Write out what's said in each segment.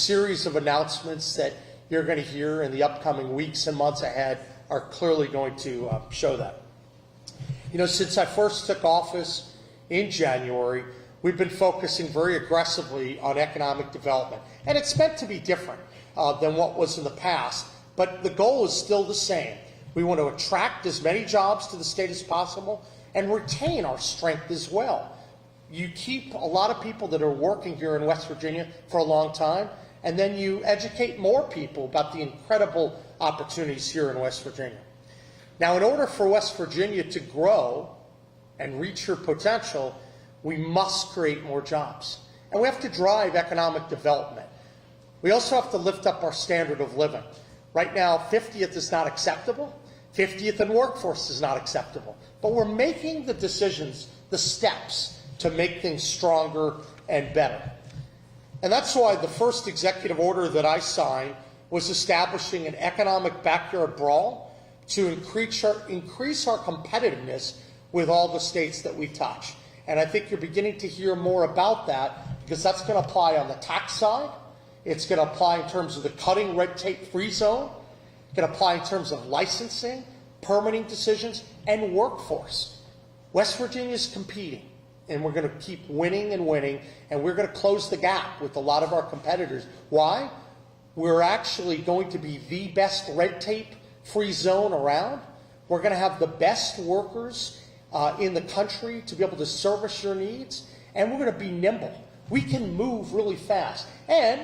series of announcements that you're going to hear in the upcoming weeks and months ahead are clearly going to show that. You know, since I first took office in January, we've been focusing very aggressively on economic development. And it's meant to be different than what was in the past, but the goal is still the same. We want to attract as many jobs to the state as possible and retain our strength as well. You keep a lot of people that are working here in West Virginia for a long time, and then you educate more people about the incredible opportunities here in West Virginia. Now, in order for West Virginia to grow and reach her potential, we must create more jobs. And we have to drive economic development. We also have to lift up our standard of living. Right now, 50th is not acceptable. 50th in workforce is not acceptable. But we're making the decisions, the steps, to make things stronger and better. And that's why the first executive order that I signed was establishing an economic backyard brawl to increase our competitiveness with all the states that we touch. And I think you're beginning to hear more about that, because that's going to apply on the tax side. It's going to apply in terms of the cutting red tape free zone. It's going to apply in terms of licensing, permitting decisions, and workforce. West Virginia is competing, and we're going to keep winning and winning, and we're going to close the gap with a lot of our competitors. Why? We're actually going to be the best red tape free zone around. We're going to have the best workers in the country to be able to service your needs, and we're going to be nimble. We can move really fast, and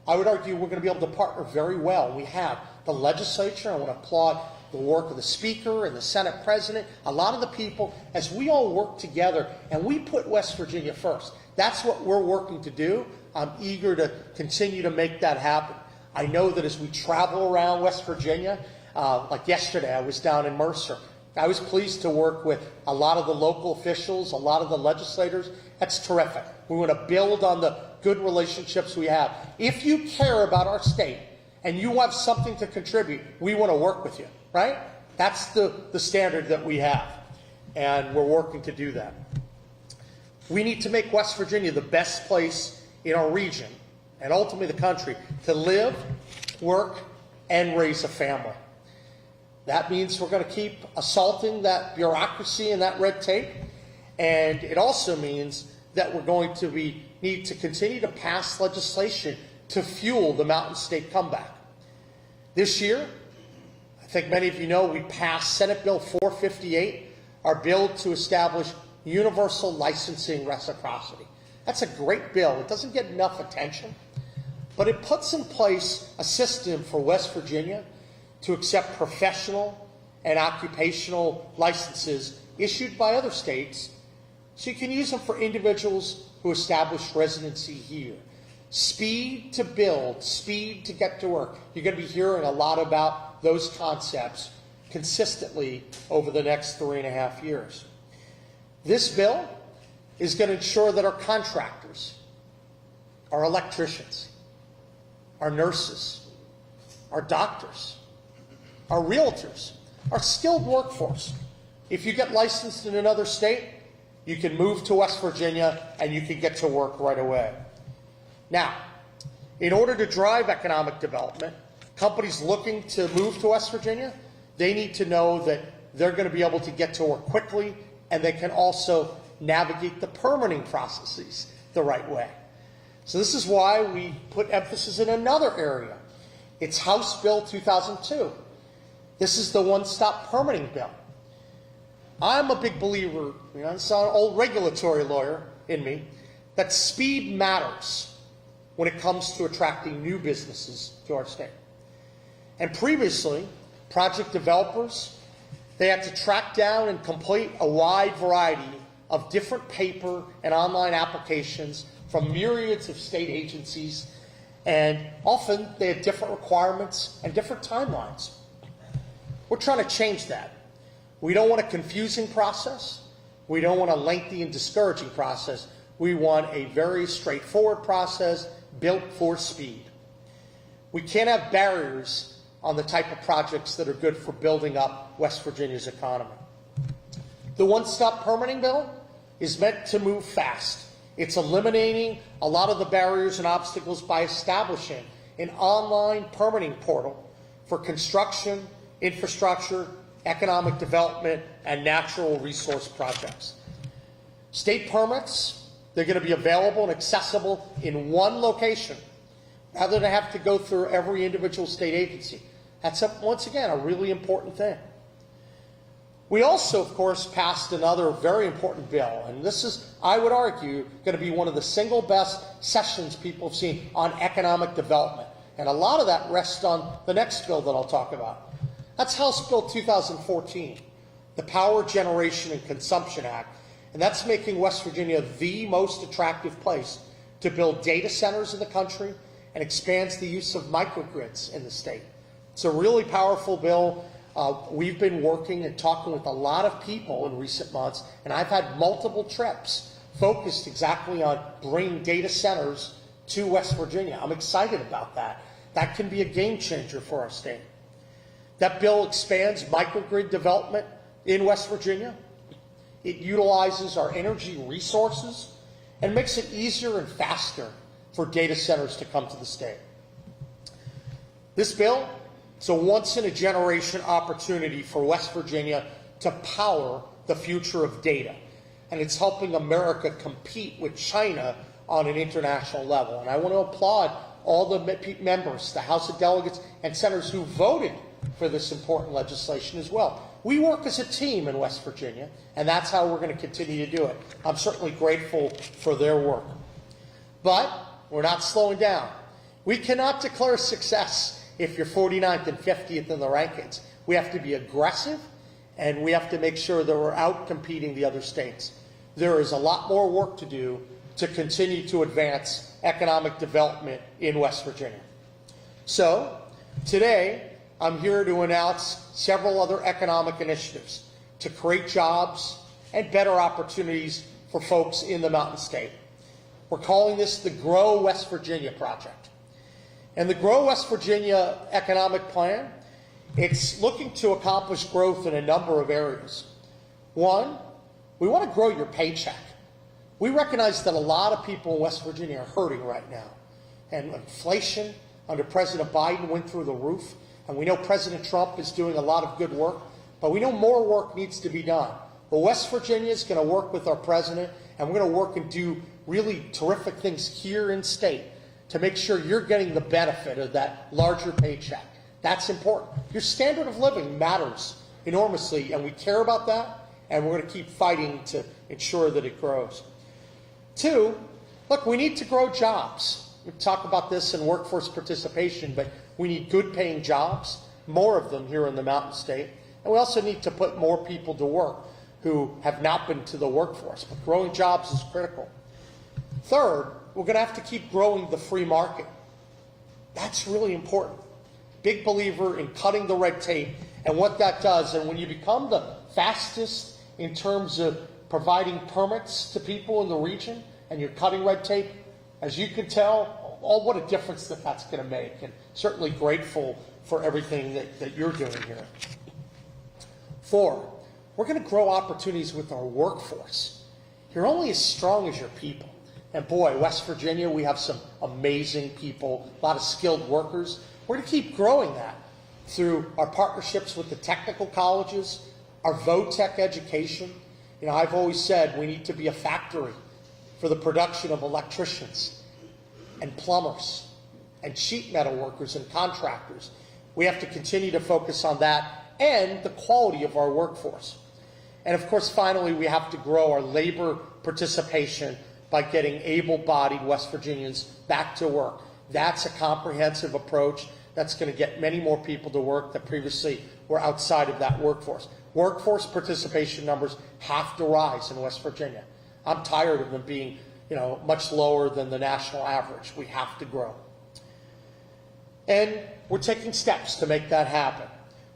I would argue we're going to be able to partner very well. We have the legislature. I want to applaud the work of the Speaker and the Senate President, a lot of the people, as we all work together and we put West Virginia first. That's what we're working to do. I'm eager to continue to make that happen. I know that as we travel around West Virginia, like yesterday, I was down in Mercer. I was pleased to work with a lot of the local officials, a lot of the legislators. That's terrific. We want to build on the good relationships we have. If you care about our state and you have something to contribute, we want to work with you, right? That's the standard that we have, and we're working to do that. We need to make West Virginia the best place in our region, and ultimately the country, to live, work, and raise a family. That means we're going to keep assaulting that bureaucracy and that red tape, and it also means that we're going to need to continue to pass legislation to fuel the Mountain State comeback. This year, I think many of you know, we passed Senate Bill 458, our bill to establish universal licensing reciprocity. That's a great bill. It doesn't get enough attention, but it puts in place a system for West Virginia to accept professional and occupational licenses issued by other states, so you can use them for individuals who establish residency here. Speed to build, speed to get to work. You're going to be hearing a lot about those concepts consistently over the next 3.5 years. This bill is going to ensure that our contractors, our electricians, our nurses, our doctors, our realtors, our skilled workforce, if you get licensed in another state, you can move to West Virginia and you can get to work right away. Now, in order to drive economic development, companies looking to move to West Virginia, they need to know that they're going to be able to get to work quickly, and they can also navigate the permitting processes the right way. So this is why we put emphasis in another area. It's House Bill 2002. This is the one-stop permitting bill. I'm a big believer, it's an old regulatory lawyer in me, that speed matters when it comes to attracting new businesses to our state. And previously, project developers, they had to track down and complete a wide variety of different paper and online applications from myriads of state agencies, and often they had different requirements and different timelines. We're trying to change that. We don't want a confusing process. We don't want a lengthy and discouraging process. We want a very straightforward process built for speed. We can't have barriers on the type of projects that are good for building up West Virginia's economy. The one-stop permitting bill is meant to move fast. It's eliminating a lot of the barriers and obstacles by establishing an online permitting portal for construction, infrastructure, economic development, and natural resource projects. State permits, they're going to be available and accessible in one location rather than have to go through every individual state agency. That's, once again, a really important thing. We also, of course, passed another very important bill, and this is, I would argue, going to be one of the single best sessions people have seen on economic development. And a lot of that rests on the next bill that I'll talk about. That's House Bill 2014, the Power Generation and Consumption Act, and that's making West Virginia the most attractive place to build data centers in the country and expands the use of microgrids in the state. It's a really powerful bill. We've been working and talking with a lot of people in recent months, and I've had multiple trips focused exactly on bringing data centers to West Virginia. I'm excited about that. That can be a game changer for our state. That bill expands microgrid development in West Virginia. It utilizes our energy resources and makes it easier and faster for data centers to come to the state. This bill, it's a once-in-a-generation opportunity for West Virginia to power the future of data. And it's helping America compete with China on an international level. And I want to applaud all the members, the House of Delegates and Senators who voted for this important legislation as well. We work as a team in West Virginia, and that's how we're going to continue to do it. I'm certainly grateful for their work. But we're not slowing down. We cannot declare success if you're 49th and 50th in the rankings. We have to be aggressive, and we have to make sure that we're out-competing the other states. There is a lot more work to do to continue to advance economic development in West Virginia. So, today, I'm here to announce several other economic initiatives to create jobs and better opportunities for folks in the Mountain State. We're calling this the Grow West Virginia Project. And the Grow West Virginia Economic Plan, it's looking to accomplish growth in a number of areas. One, we want to grow your paycheck. We recognize that a lot of people in West Virginia are hurting right now. And inflation under President Biden went through the roof. And we know President Trump is doing a lot of good work, but we know more work needs to be done. But West Virginia is going to work with our president, and we're going to work and do really terrific things here in state to make sure you're getting the benefit of that larger paycheck. That's important. Your standard of living matters enormously, and we care about that, and we're going to keep fighting to ensure that it grows. Two, look, we need to grow jobs. We talk about this in workforce participation, but we need good paying jobs, more of them here in the Mountain State. And we also need to put more people to work who have not been to the workforce. But growing jobs is critical. Third, we're going to have to keep growing the free market. That's really important. Big believer in cutting the red tape and what that does. And when you become the fastest in terms of providing permits to people in the region and you're cutting red tape, as you can tell, what a difference that's going to make, and certainly grateful for everything that you're doing here. Four, we're going to grow opportunities with our workforce. You're only as strong as your people. And boy, West Virginia, we have some amazing people, a lot of skilled workers. We're going to keep growing that through our partnerships with the technical colleges, our VOTech education. You know, I've always said we need to be a factory for the production of electricians and plumbers and sheet metal workers and contractors. We have to continue to focus on that and the quality of our workforce. And of course, finally, we have to grow our labor participation by getting able-bodied West Virginians back to work. That's a comprehensive approach that's going to get many more people to work that previously were outside of that workforce. Workforce participation numbers have to rise in West Virginia. I'm tired of them being much lower than the national average. We have to grow. And we're taking steps to make that happen.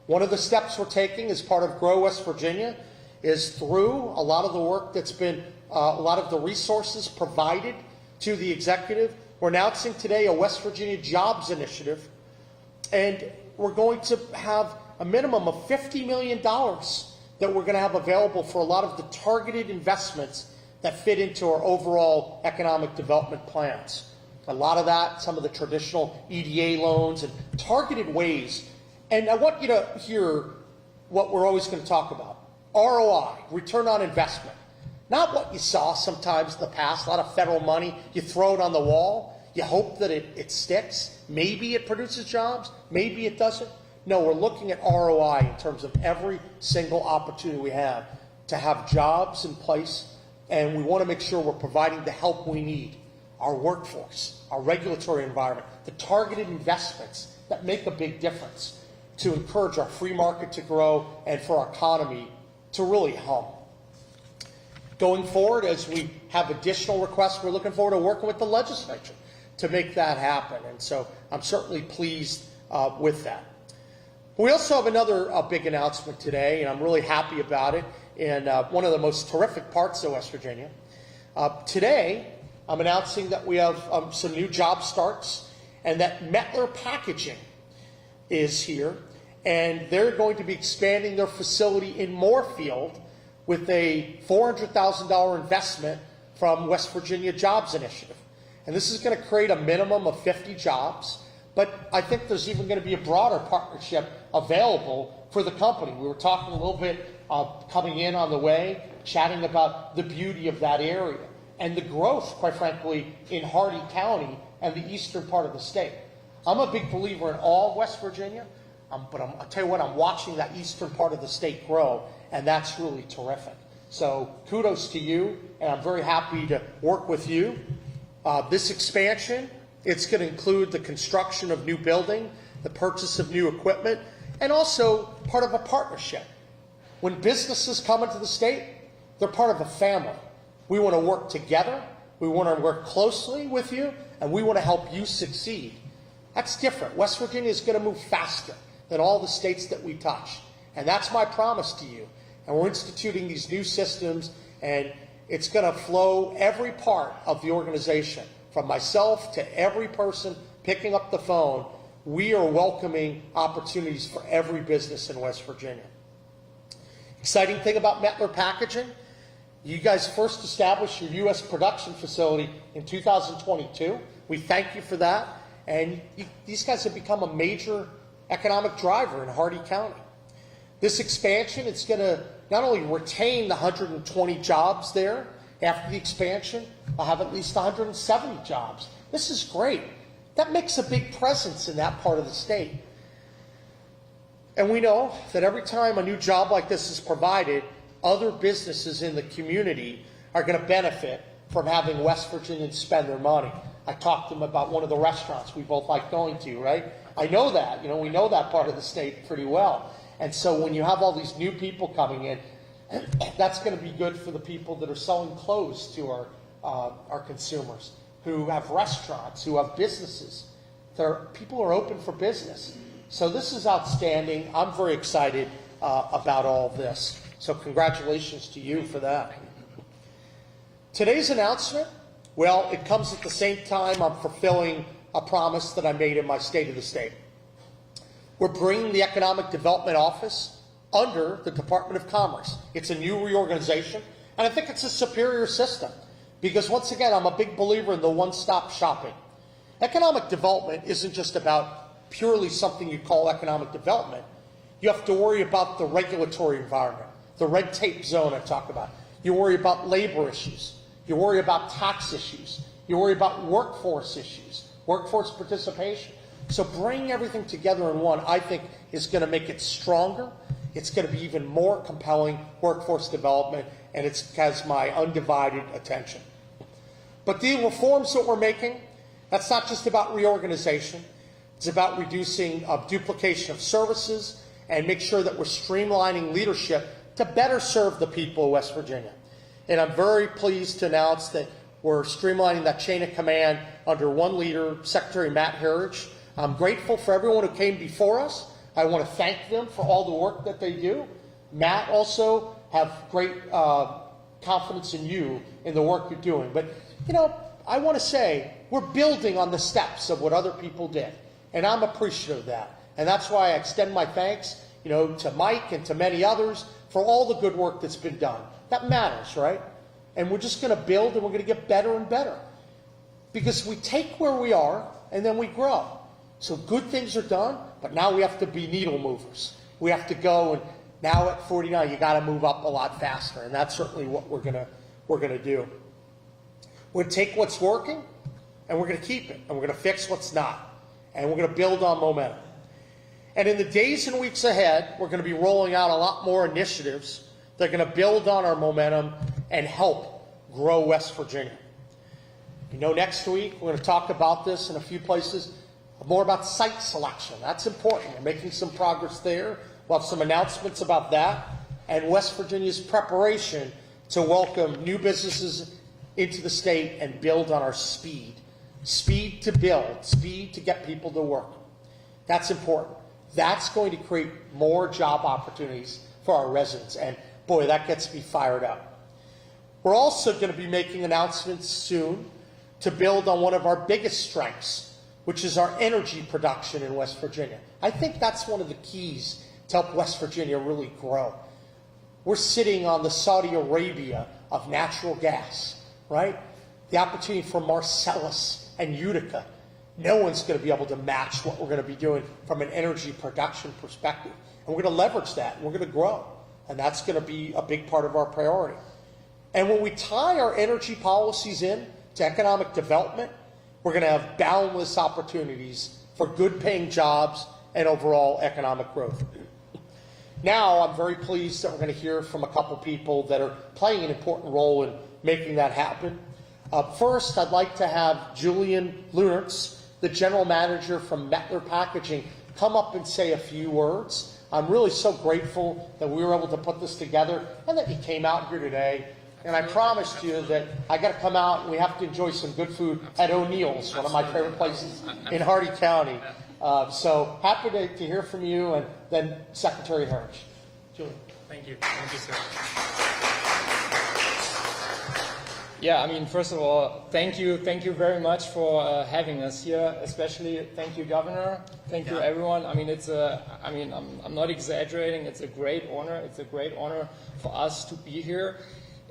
One of the steps we're taking as part of Grow West Virginia is through a lot of the work that's been, a lot of the resources provided to the executive. We're announcing today a West Virginia Jobs Initiative, and we're going to have a minimum of $50 million that we're going to have available for a lot of the targeted investments that fit into our overall economic development plans. A lot of that, some of the traditional EDA loans and targeted ways. And I want you to hear what we're always going to talk about. ROI, return on investment. Not what you saw sometimes in the past, a lot of federal money, you throw it on the wall, you hope that it sticks. Maybe it produces jobs, maybe it doesn't. No, we're looking at ROI in terms of every single opportunity we have to have jobs in place, and we want to make sure we're providing the help we need. Our workforce, our regulatory environment, the targeted investments that make a big difference to encourage our free market to grow and for our economy to really hum. Going forward, as we have additional requests, we're looking forward to working with the legislature to make that happen. And so I'm certainly pleased with that. We also have another big announcement today, and I'm really happy about it, and one of the most terrific parts of West Virginia. Today, I'm announcing that we have some new job starts, and that Mettler Packaging is here, and they're going to be expanding their facility in Moorfield with a $400,000 investment from West Virginia Jobs Initiative. And this is going to create a minimum of 50 jobs, but I think there's even going to be a broader partnership available for the company. We were talking a little bit coming in on the way, chatting about the beauty of that area and the growth, quite frankly, in Hardee County and the eastern part of the state. I'm a big believer in all West Virginia, but I'll tell you what, I'm watching that eastern part of the state grow, and that's really terrific. So kudos to you, and I'm very happy to work with you. This expansion, it's going to include the construction of new building, the purchase of new equipment, and also part of a partnership. When businesses come into the state, they're part of a family. We want to work together, we want to work closely with you, and we want to help you succeed. That's different. West Virginia is going to move faster than all the states that we touch. And that's my promise to you. And we're instituting these new systems, and it's going to flow every part of the organization, from myself to every person picking up the phone. We are welcoming opportunities for every business in West Virginia. Exciting thing about Mettler Packaging, you guys first established your U.S. production facility in 2022. We thank you for that. And these guys have become a major economic driver in Hardee County. This expansion, it's going to not only retain the 120 jobs there after the expansion, I'll have at least 170 jobs. This is great. That makes a big presence in that part of the state. And we know that every time a new job like this is provided, other businesses in the community are going to benefit from having West Virginians spend their money. I talked to them about one of the restaurants we both like going to, right? I know that, we know that part of the state pretty well. And so when you have all these new people coming in, that's going to be good for the people that are selling clothes to our consumers, who have restaurants, who have businesses. People are open for business. So this is outstanding. I'm very excited about all of this. So congratulations to you for that. Today's announcement, well, it comes at the same time I'm fulfilling a promise that I made in my State of the State. We're bringing the Economic Development Office under the Department of Commerce. It's a new reorganization, and I think it's a superior system because, once again, I'm a big believer in the one-stop shopping. Economic development isn't just about purely something you call economic development. You have to worry about the regulatory environment, the red tape zone I talk about. You worry about labor issues. You worry about tax issues. You worry about workforce issues, workforce participation. So bringing everything together in one, I think, is going to make it stronger. It's going to be even more compelling workforce development, and it has my undivided attention. But the reforms that we're making, that's not just about reorganization. It's about reducing duplication of services and make sure that we're streamlining leadership to better serve the people of West Virginia. And I'm very pleased to announce that we're streamlining that chain of command under one leader, Secretary Matt Herridge. I'm grateful for everyone who came before us. I want to thank them for all the work that they do. Matt, also have great confidence in you in the work you're doing. But, I want to say we're building on the steps of what other people did. And I'm appreciative of that. And that's why I extend my thanks, to Mike and to many others for all the good work that's been done. That matters, right? and we're just going to build, and we're going to get better and better. Because we take where we are, and then we grow. So good things are done, but now we have to be needle movers. We have to go, and now at 49, you got to move up a lot faster, and that's certainly what we're gonna do. We're gonna take what's working, and we're gonna keep it, and we're gonna fix what's not, and we're gonna build on momentum. And in the days and weeks ahead, we're gonna be rolling out a lot more initiatives that are gonna build on our momentum and help grow West Virginia. You know, next week we're gonna talk about this in a few places, more about site selection. That's important. We're making some progress there. We'll have some announcements about that, and West Virginia's preparation to welcome new businesses into the state and build on our speed. Speed to build, speed to get people to work. That's important. That's going to create more job opportunities for our residents, and boy, that gets me fired up. We're also going to be making announcements soon to build on one of our biggest strengths, which is our energy production in West Virginia. I think that's one of the keys to help West Virginia really grow. We're sitting on the Saudi Arabia of natural gas, right? The opportunity for Marcellus and Utica. No one's going to be able to match what we're going to be doing from an energy production perspective. And we're going to leverage that, and we're going to grow. And that's going to be a big part of our priority. And when we tie our energy policies in to economic development, we're going to have boundless opportunities for good-paying jobs and overall economic growth. Now, I'm very pleased that we're going to hear from a couple people that are playing an important role in making that happen. First, I'd like to have Julian Lunertz, the general manager from Mettler Packaging, come up and say a few words. I'm really so grateful that we were able to put this together and that he came out here today. And I promised you that I got to come out and we have to enjoy some good food at O'Neill's, one of my favorite places in Hardy County. So happy to hear from you, and then Secretary Herridge. Julian. Thank you. Thank you, sir. Yeah, I mean, first of all, thank you very much for having us here. Especially, thank you, Governor. Thank you, everyone. I mean, I'm not exaggerating. It's a great honor. It's a great honor for us to be here.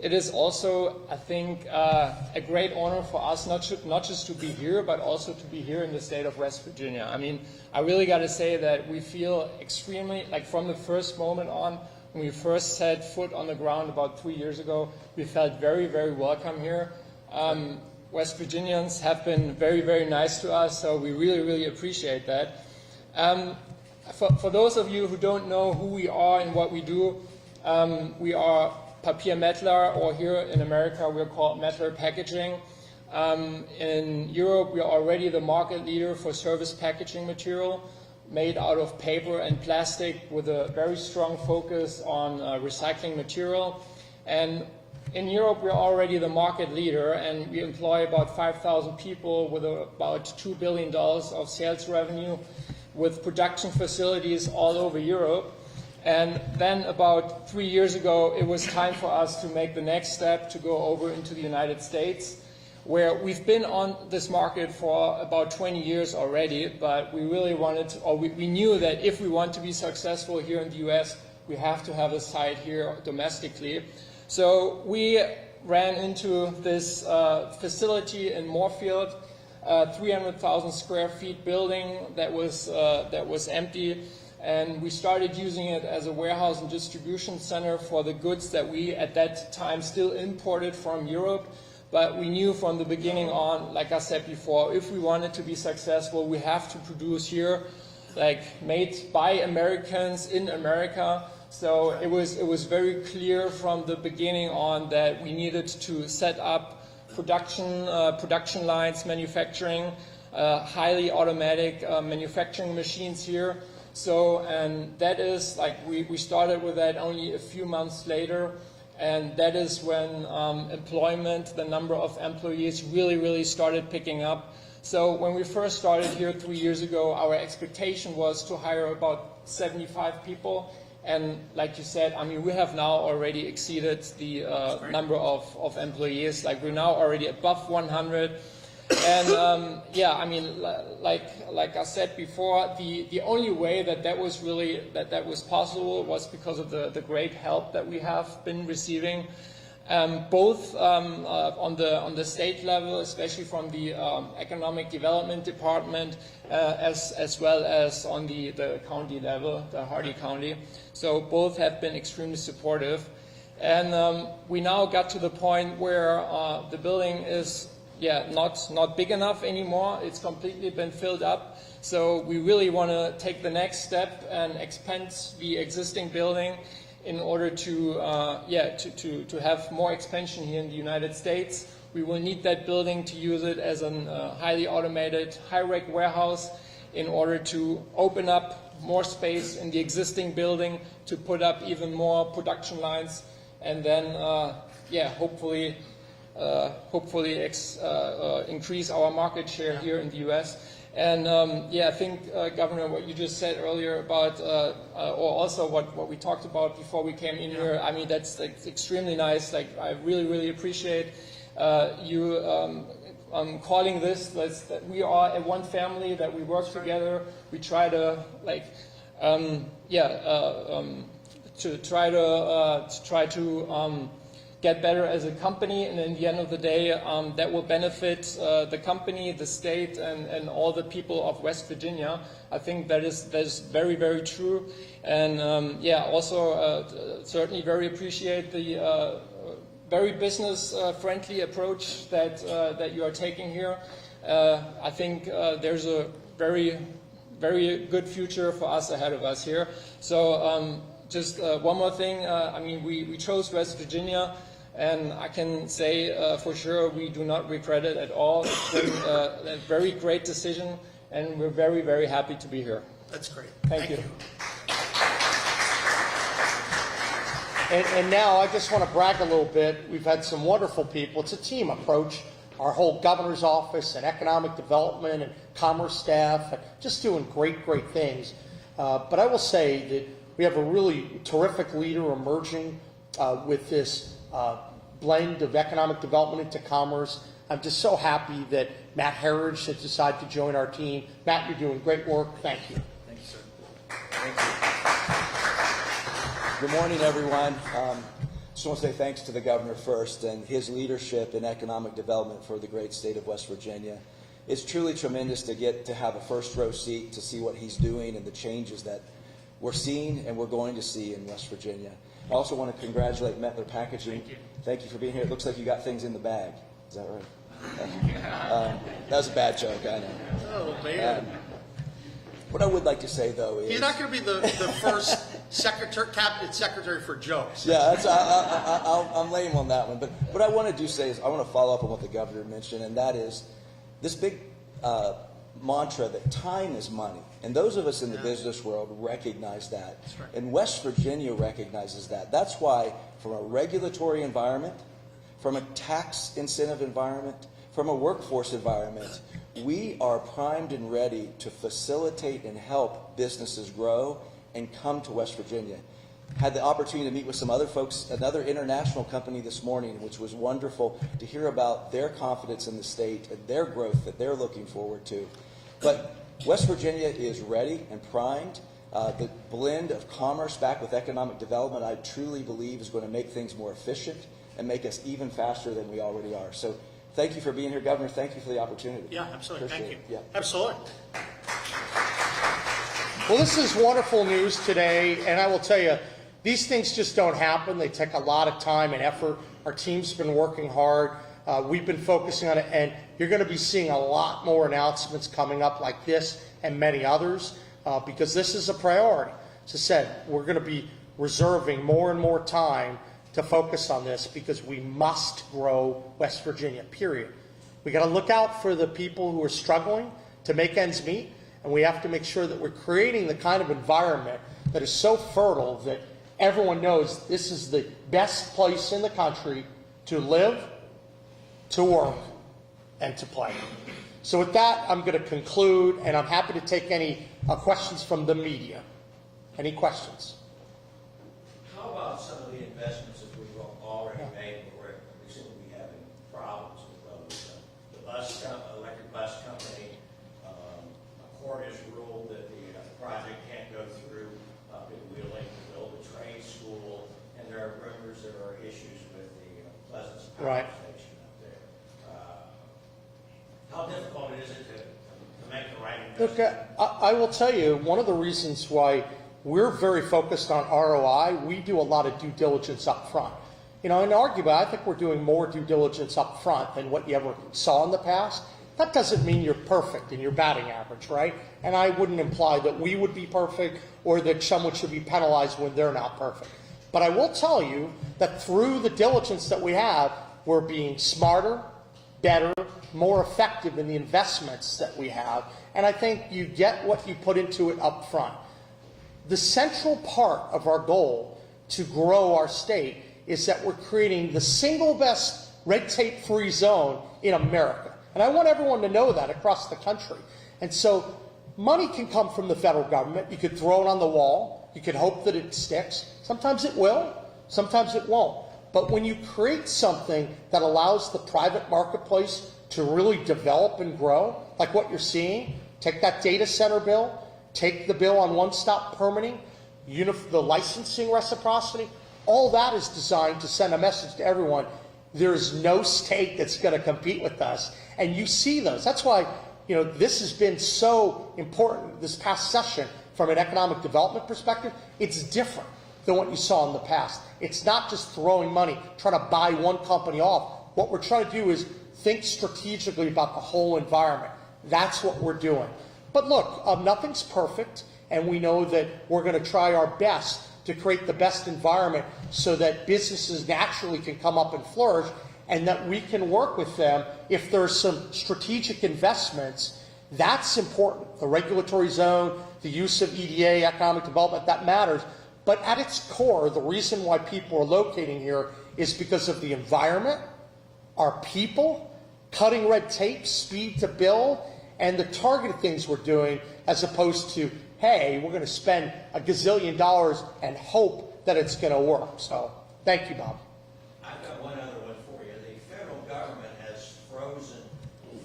It is also, I think, a great honor for us not just to be here, but also to be here in the state of West Virginia. I mean, I really got to say that we feel extremely, like from the first moment on, when we first set foot on the ground about 3 years ago, we felt very, very welcome here. West Virginians have been very, very nice to us, so we really, really appreciate that. For those of you who don't know who we are and what we do, we are Papier Mettler, or here in America we're called Mettler Packaging. In Europe we are already the market leader for service packaging material made out of paper and plastic with a very strong focus on recycling material. And in Europe we're already the market leader, and we employ about 5,000 people with about $2 billion of sales revenue, with production facilities all over Europe. And then about 3 years ago, it was time for us to make the next step to go over into the United States, where we've been on this market for about 20 years already, but we really wanted to, or we knew that if we want to be successful here in the US, we have to have a site here domestically. So we ran into this facility in Moorfield, 300,000 square feet building that was empty. And we started using it as a warehouse and distribution center for the goods that we at that time still imported from Europe. But we knew from the beginning on, like I said before, if we wanted to be successful, we have to produce here, like made by Americans in America. So it was very clear from the beginning on that we needed to set up production lines, manufacturing, highly automatic manufacturing machines here. So, and that is, like, we started with that only a few months later, and that is when employment, the number of employees really started picking up. So when we first started here 3 years ago, our expectation was to hire about 75 people, and like you said, I mean, we have now already exceeded the number of employees. Like, we're now already above 100. And yeah, I mean, like I said before, the only way that was possible was because of the great help that we have been receiving. both on the state level, especially from the Economic Development Department, as well as on the county level, the Hardy County. So both have been extremely supportive. And we now got to the point where the building is not big enough anymore. It's completely been filled up. So we really want to take the next step and expand the existing building in order to have more expansion here in the United States. We will need that building to use it as a highly automated, high-rec warehouse in order to open up more space in the existing building to put up even more production lines, and then hopefully increase our market share here in the U.S. And I think, Governor, what you just said earlier about, or also what we talked about before we came in here, I mean, that's extremely nice. Like, I really, really appreciate you calling this that we are a one family, that we work together. We try to get better as a company, and in the end of the day, that will benefit the company, the state, and all the people of West Virginia. I think that is very, very true. And also certainly very appreciate the very business-friendly approach that you are taking here. I think there's a very, very good future for us ahead of us here. So just one more thing. I mean, we chose West Virginia, and I can say for sure we do not regret it at all. It's been a very great decision, and we're very, very happy to be here. That's great. Thank you. And now I just want to brag a little bit. We've had some wonderful people. It's a team approach. Our whole governor's office and economic development and commerce staff, just doing great, great things. But I will say that we have a really terrific leader emerging with this blend of economic development into commerce. I'm just so happy that Matt Herridge has decided to join our team. Matt, you're doing great work. Thank you. Thank you, sir. Thank you. Good morning, everyone. Just want to say thanks to the governor first and his leadership in economic development for the great state of West Virginia. It's truly tremendous to get to have a first row seat to see what he's doing and the changes that we're seeing and we're going to see in West Virginia. I also want to congratulate Mettler Packaging. Thank you for being here. It looks like you got things in the bag. Is that right? That was a bad joke, I know. Oh, man. What I would like to say, though, is... He's not going to be the first cabinet secretary for jokes. Yeah, I'm lame on that one. But what I want to do say is I want to follow up on what the governor mentioned, and that is this big mantra that time is money. And those of us in the business world recognize that. That's right. And West Virginia recognizes that. That's why from a regulatory environment, from a tax incentive environment, from a workforce environment, we are primed and ready to facilitate and help businesses grow and come to West Virginia. Had the opportunity to meet with some other folks, another international company this morning, which was wonderful to hear about their confidence in the state and their growth that they're looking forward to. But West Virginia is ready and primed. The blend of commerce back with economic development, I truly believe, is going to make things more efficient and make us even faster than we already are. So thank you for being here, Governor. Thank you for the opportunity. Yeah, absolutely. Appreciate Thank you. it. Yeah. Absolutely. Well, this is wonderful news today, and I will tell you, these things just don't happen. They take a lot of time and effort. Our team's been working hard. We've been focusing on it, and you're going to be seeing a lot more announcements coming up like this and many others because this is a priority. As I said, we're going to be reserving more and more time to focus on this because we must grow West Virginia, period. We got to look out for the people who are struggling to make ends meet, and we have to make sure that we're creating the kind of environment that is so fertile that everyone knows this is the best place in the country to live, to work, and to play. So with that, I'm going to conclude, and I'm happy to take any questions from the media. Any questions? How about some of the investments that we've already made, where we seem to be having problems with those? The electric bus company, a court has ruled that the project can't go through in Wheeling to build a trade school, and there are rumors there are issues with the power Right. station up there. How difficult is it to make the right Look, investment? I will tell you, one of the reasons why we're very focused on ROI, we do a lot of due diligence up front. You know, and arguably, I think we're doing more due diligence up front than what you ever saw in the past. That doesn't mean you're perfect in your batting average, right? And I wouldn't imply that we would be perfect or that someone should be penalized when they're not perfect. But I will tell you that through the diligence that we have, we're being smarter, better, more effective in the investments that we have. And I think you get what you put into it up front. The central part of our goal to grow our state is that we're creating the single best red tape-free zone in America. And I want everyone to know that across the country. And so money can come from the federal government. You could throw it on the wall. You could hope that it sticks. Sometimes it will. Sometimes it won't. But when you create something that allows the private marketplace to really develop and grow, like what you're seeing, take that data center bill, take the bill on one-stop permitting, the licensing reciprocity, all that is designed to send a message to everyone. There's no state that's going to compete with us. And you see those. That's why, you know, this has been so important this past session from an economic development perspective. It's different than what you saw in the past. It's not just throwing money, trying to buy one company off. What we're trying to do is think strategically about the whole environment. That's what we're doing. But look, nothing's perfect, and we know that we're going to try our best to create the best environment so that businesses naturally can come up and flourish, and that we can work with them if there's some strategic investments. That's important. The regulatory zone, the use of EDA, economic development, that matters. But at its core, the reason why people are locating here is because of the environment, our people, cutting red tape, speed to build, and the targeted things we're doing, as opposed to, hey, we're going to spend $1 gazillion and hope that it's going to work. So thank you, Bob. I've got one other one for you. The federal government has frozen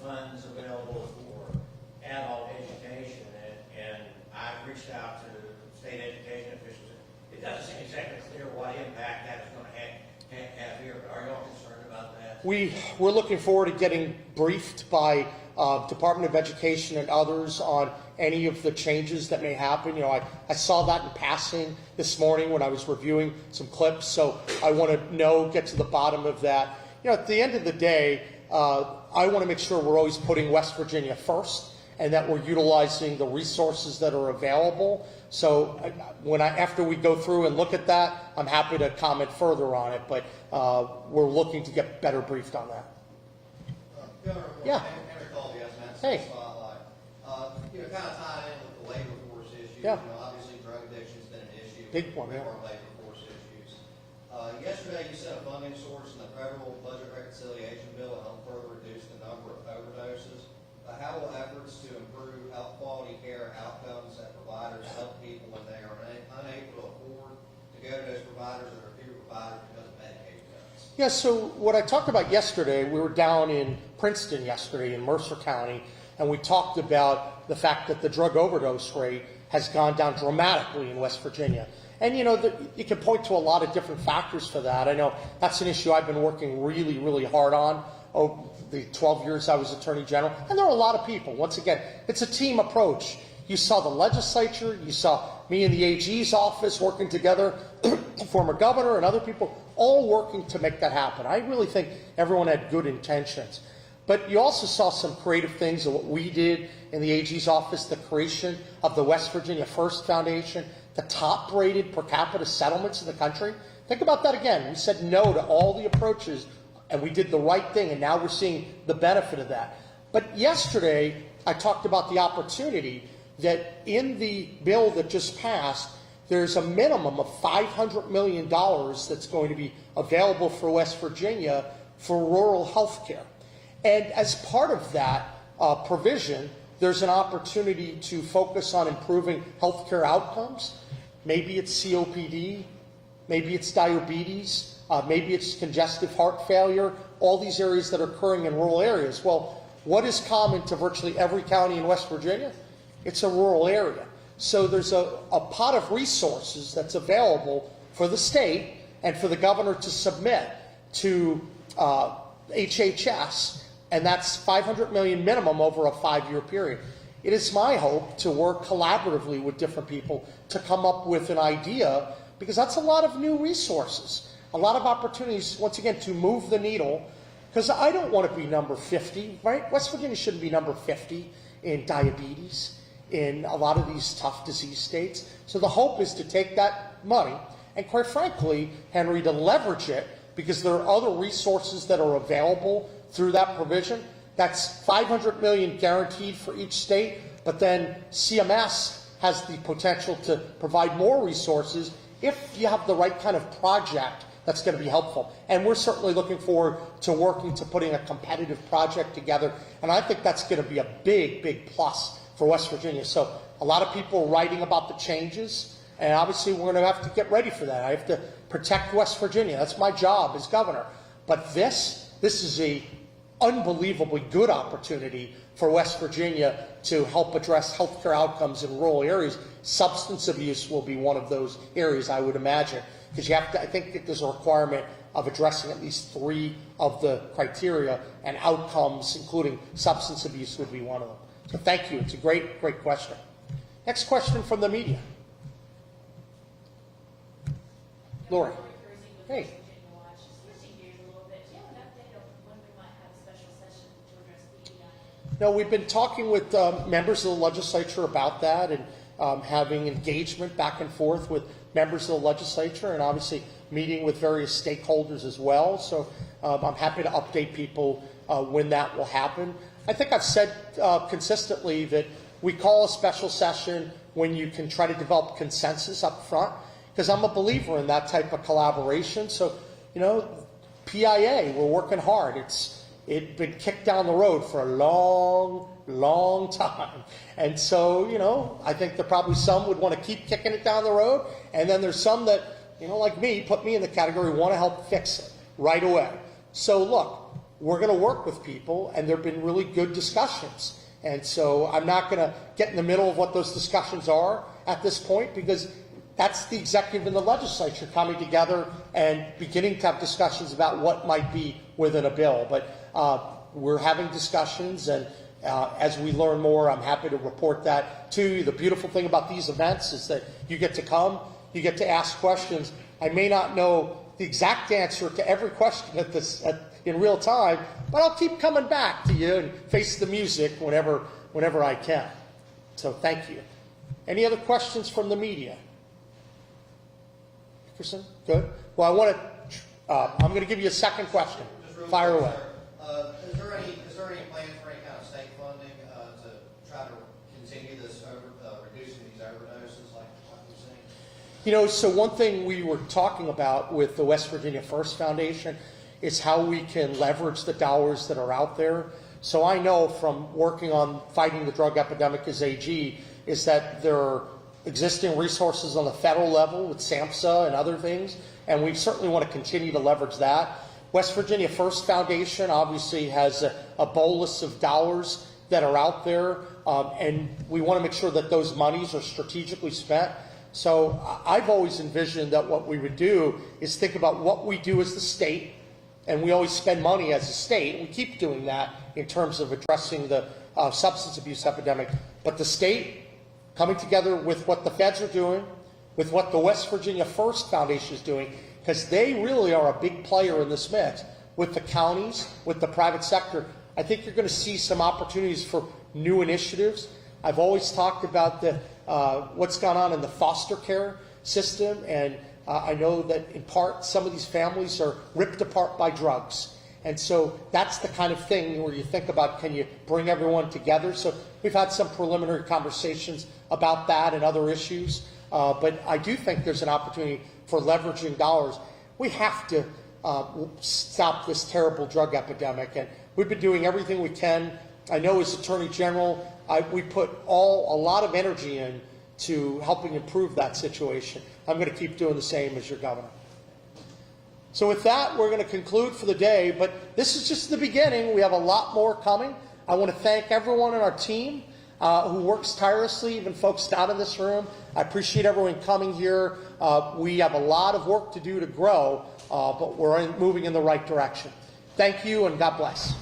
funds available for adult education, and I've reached out to state education officials. It doesn't seem exactly clear what impact that is going to have here, but are you all concerned about that? We're looking forward to getting briefed by Department of Education and others on any of the changes that may happen. You know, I saw that in passing this morning when I was reviewing some clips, so I want to get to the bottom of that. You know, at the end of the day, I want to make sure we're always putting West Virginia first and that we're utilizing the resources that are available. So after we go through and look at that, I'm happy to comment further on it, but we're looking to get better briefed on that. Governor, Yeah. Henry called you, that's Hey. Spotlight. You know, kind of tied in with the labor force issue. Yeah. You know, obviously drug addiction's been an issue. Big one, yeah. More labor force issues. Yesterday you set a funding source in the federal budget reconciliation bill to help further reduce the number of overdoses. How will efforts to improve health quality care outcomes at providers help people when they are unable to afford to go to those providers, or fewer providers because of Medicaid cuts? Yeah, so what I talked about yesterday, we were down in Princeton yesterday in Mercer County, and we talked about the fact that the drug overdose rate has gone down dramatically in West Virginia. And, you know, you can point to a lot of different factors for that. I know that's an issue I've been working really, really hard on over the 12 years I was Attorney General. And there are a lot of people. Once again, it's a team approach. You saw the legislature, you saw me in the AG's office working together, former governor and other people, all working to make that happen. I really think everyone had good intentions. But you also saw some creative things of what we did in the AG's office, the creation of the West Virginia First Foundation, the top-rated per capita settlements in the country. Think about that again. We said no to all the approaches, and we did the right thing, and now we're seeing the benefit of that. But yesterday, I talked about the opportunity that in the bill that just passed, there's a minimum of $500 million that's going to be available for West Virginia for rural health care. And as part of that provision, there's an opportunity to focus on improving healthcare outcomes. Maybe it's COPD, maybe it's diabetes, maybe it's congestive heart failure, all these areas that are occurring in rural areas. Well, what is common to virtually every county in West Virginia? It's a rural area. So there's a pot of resources that's available for the state and for the governor to submit to HHS, and that's $500 million minimum over a 5-year period. It is my hope to work collaboratively with different people to come up with an idea, because that's a lot of new resources, a lot of opportunities, once again, to move the needle, because I don't want to be number 50, right? West Virginia shouldn't be number 50 in diabetes, in a lot of these tough disease states. So the hope is to take that money and, quite frankly, Henry, to leverage it, because there are other resources that are available through that provision. That's $500 million guaranteed for each state, but then CMS has the potential to provide more resources if you have the right kind of project that's going to be helpful. And we're certainly looking forward to working to putting a competitive project together, and I think that's going to be a big, big plus for West Virginia. So a lot of people are writing about the changes, and obviously we're going to have to get ready for that. I have to protect West Virginia. That's my job as governor. But this is a unbelievably good opportunity for West Virginia to help address healthcare outcomes in rural areas. Substance abuse will be one of those areas, I would imagine, because you have to, I think there's a requirement of addressing at least 3 of the criteria, and outcomes, including substance abuse, would be one of them. So thank you. It's a great, great question. Next question from the media. Lori. Hey. No, we've been talking with members of the legislature about that, and having engagement back and forth with members of the legislature, and obviously meeting with various stakeholders as well. So I'm happy to update people when that will happen. I think I've said consistently that we call a special session when you can try to develop consensus up front, because I'm a believer in that type of collaboration. So, you know, PIA, we're working hard. It's been kicked down the road for a long, long time. And so, you know, I think that probably some would want to keep kicking it down the road. And then there's some that, you know, like me, put me in the category, want to help fix it right away. So look, we're going to work with people, and there have been really good discussions. And so I'm not going to get in the middle of what those discussions are at this point, because that's the executive and the legislature coming together and beginning to have discussions about what might be within a bill. But we're having discussions, and as we learn more, I'm happy to report that to you. The beautiful thing about these events is that you get to come, you get to ask questions. I may not know the exact answer to every question in real time, but I'll keep coming back to you and face the music whenever I can. So thank you. Any other questions from the media? Dickerson? Good. Well, I'm going to give you a second question. Fire away. Is there any plans for any kind of state funding to try to continue this reducing these overdoses like we've seen? You know, so one thing we were talking about with the West Virginia First Foundation is how we can leverage the dollars that are out there. So I know from working on fighting the drug epidemic as AG is that there are existing resources on the federal level with SAMHSA and other things, and we certainly want to continue to leverage that. West Virginia First Foundation obviously has a bolus of dollars that are out there, and we want to make sure that those monies are strategically spent. So I've always envisioned that what we would do is think about what we do as the state, and we always spend money as a state, and we keep doing that in terms of addressing the substance abuse epidemic. But the state coming together with what the feds are doing, with what the West Virginia First Foundation is doing, because they really are a big player in this mix, with the counties, with the private sector. I think you're going to see some opportunities for new initiatives. I've always talked about what's gone on in the foster care system, and I know that in part some of these families are ripped apart by drugs. And so that's the kind of thing where you think about, can you bring everyone together? So we've had some preliminary conversations about that and other issues, but I do think there's an opportunity for leveraging dollars. We have to stop this terrible drug epidemic, and we've been doing everything we can. I know as Attorney General, we put a lot of energy in to helping improve that situation. I'm going to keep doing the same as your governor. So with that, we're going to conclude for the day, but this is just the beginning. We have a lot more coming. I want to thank everyone on our team who works tirelessly, even folks not in this room. I appreciate everyone coming here. We have a lot of work to do to grow, but we're moving in the right direction. Thank you, and God bless.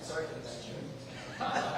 Sorry for that.